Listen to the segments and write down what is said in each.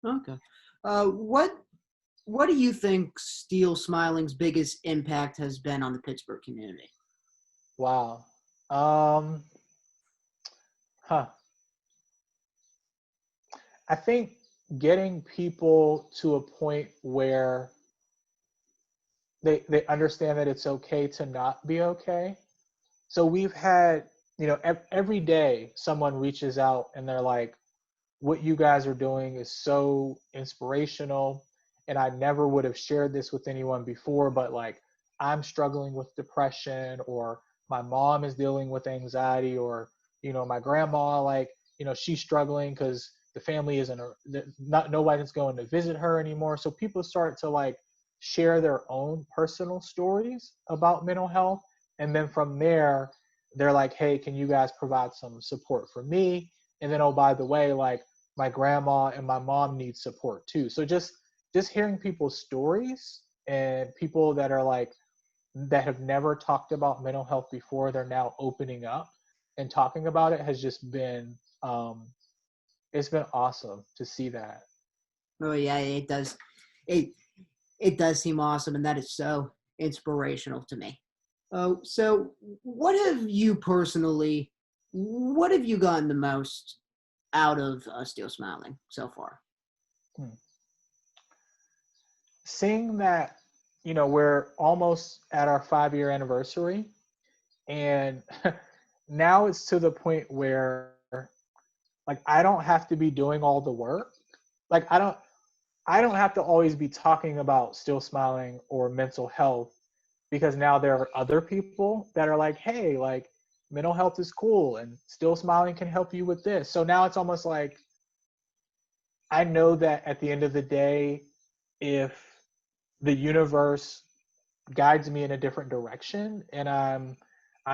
Okay. What do you think Steel Smiling's biggest impact has been on the Pittsburgh community? Wow. Um, huh. I think getting people to a point where they understand that it's okay to not be okay. So we've had, every day someone reaches out and they're like, what you guys are doing is so inspirational. And I never would have shared this with anyone before, but like, I'm struggling with depression, or my mom is dealing with anxiety, or, my grandma, like, she's struggling because the family isn't, not nobody's going to visit her anymore. So people start to like share their own personal stories about mental health. And then from there, they're like, hey, can you guys provide some support for me? And then, oh, by the way, like, my grandma and my mom need support too. So just hearing people's stories, and people that are like, that have never talked about mental health before, they're now opening up and talking about it, has just been it's been awesome to see that. Oh yeah, it does. It it does seem awesome, and that is so inspirational to me. So what have you gotten the most out of Steel Smiling so far? Hmm. Seeing that, we're almost at our 5-year anniversary, and now it's to the point where like I don't have to be doing all the work. Like I don't have to always be talking about Still Smiling or mental health, because now there are other people that are like, hey, like, mental health is cool and Still Smiling can help you with this. So now it's almost like I know that at the end of the day, if the universe guides me in a different direction, and I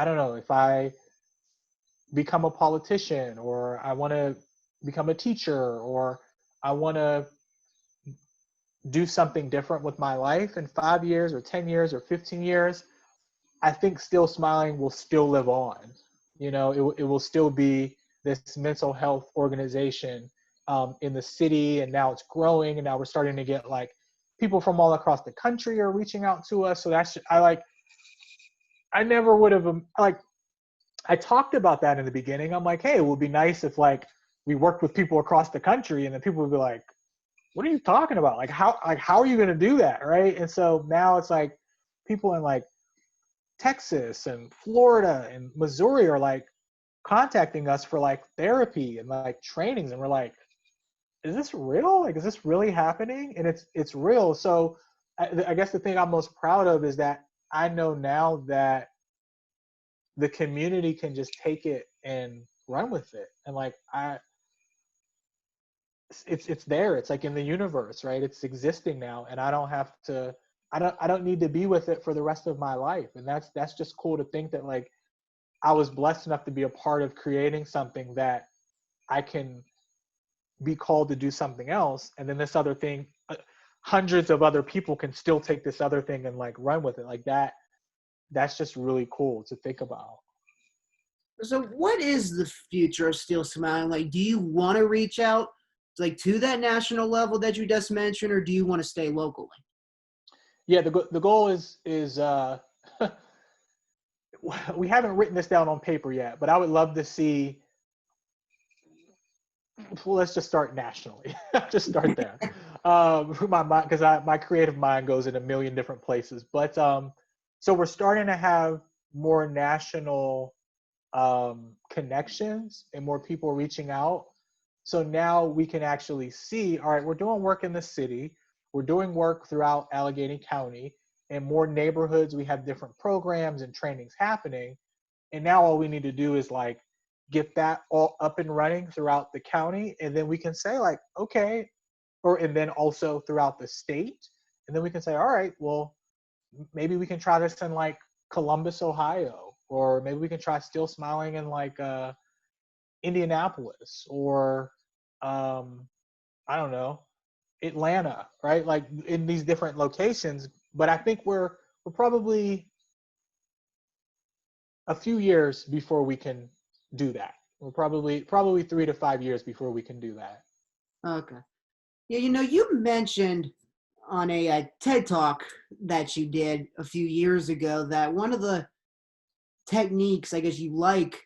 don't know, if I become a politician, or I want to become a teacher, or I want to do something different with my life in 5 years or 10 years or 15 years, I think Still Smiling will still live on. It will still be this mental health organization in the city, and now it's growing, and now we're starting to get like people from all across the country are reaching out to us. So I never would have like, I talked about that in the beginning. I'm like, hey, it would be nice if like we worked with people across the country, and then people would be like, what are you talking about? Like how are you going to do that, right? And so now it's like people in like Texas and Florida and Missouri are like contacting us for like therapy and like trainings, and we're like, is this real? Like, is this really happening? And it's real. So I guess the thing I'm most proud of is that I know now that the community can just take it and run with it, and like it's there. It's like in the universe, right? It's existing now, and I don't have to. I don't need to be with it for the rest of my life, and that's just cool to think that like I was blessed enough to be a part of creating something that I can be called to do something else, and then this other thing, hundreds of other people can still take this other thing and like run with it like that. That's just really cool to think about. So what is the future of Steel Smiling? Like, do you want to reach out like to that national level that you just mentioned, or do you want to stay locally? Yeah, the goal is we haven't written this down on paper yet, but I would love to see. Well, let's just start nationally. Just start there. My mind, because my creative mind goes in a million different places. But so we're starting to have more national connections and more people reaching out. So now we can actually see, all right, we're doing work in the city, we're doing work throughout Allegheny County, and more neighborhoods. We have different programs and trainings happening. And now all we need to do is like get that all up and running throughout the county. And then we can say like, okay, and then also throughout the state. And then we can say, all right, well, maybe we can try this in like Columbus, Ohio, or maybe we can try Still Smiling in like Indianapolis, or I don't know, Atlanta, right? Like in these different locations. But I think we're probably a few years before we can do that. We're probably 3 to 5 years before we can do that. Okay. Yeah, you mentioned on a TED talk that you did a few years ago that one of the techniques, I guess, you like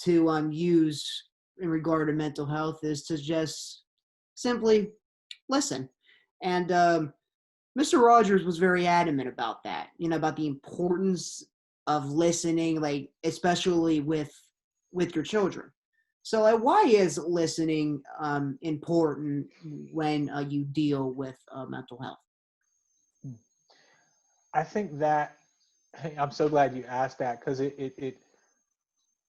to use in regard to mental health is to just simply listen. And Mr. Rogers was very adamant about that, about the importance of listening, like especially with your children. So, why is listening important when you deal with mental health? I think that I'm so glad you asked that because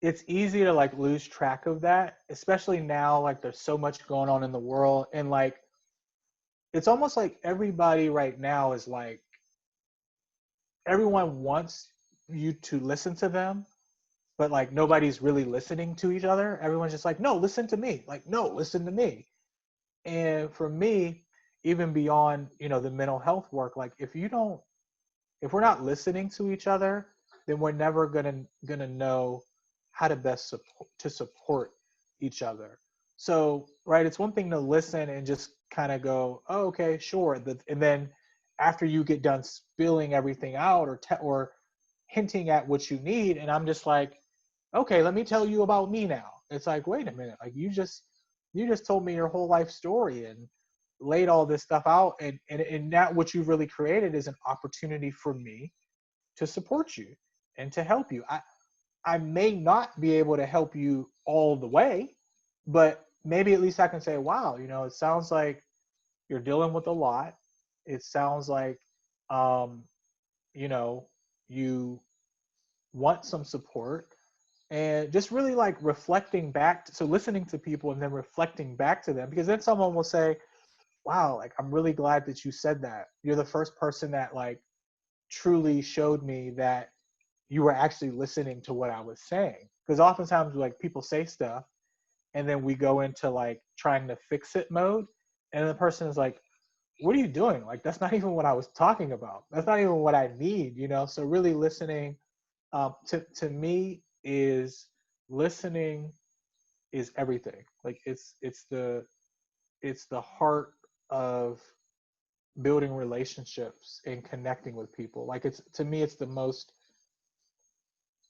it's easy to like lose track of that, especially now. Like there's so much going on in the world, and like it's almost like everybody right now is like everyone wants you to listen to them, but like nobody's really listening to each other. Everyone's just like, no, listen to me. Like, no, listen to me. And for me, even beyond, the mental health work, like if we're not listening to each other, then we're never gonna know how to best support each other. So, right, it's one thing to listen and just kind of go, oh, okay, sure, and then after you get done spilling everything out or hinting at what you need, and I'm just like, okay, let me tell you about me now. It's like, wait a minute, like you just told me your whole life story and laid all this stuff out, and now what you've really created is an opportunity for me to support you and to help you. I may not be able to help you all the way, but maybe at least I can say, wow, it sounds like you're dealing with a lot. It sounds like um, you know, you want some support, and just really like reflecting back so listening to people and then reflecting back to them, because then someone will say, wow, like I'm really glad that you said that. You're the first person that like truly showed me that you were actually listening to what I was saying. Because oftentimes like people say stuff and then we go into like trying to fix it mode, and the person is like, what are you doing? Like that's not even what I was talking about. That's not even what I need. So really listening, to me, is listening is everything. Like it's the heart of building relationships and connecting with people. Like it's, to me, it's the most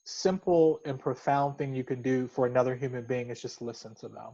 simple and profound thing you can do for another human being is just listen to them.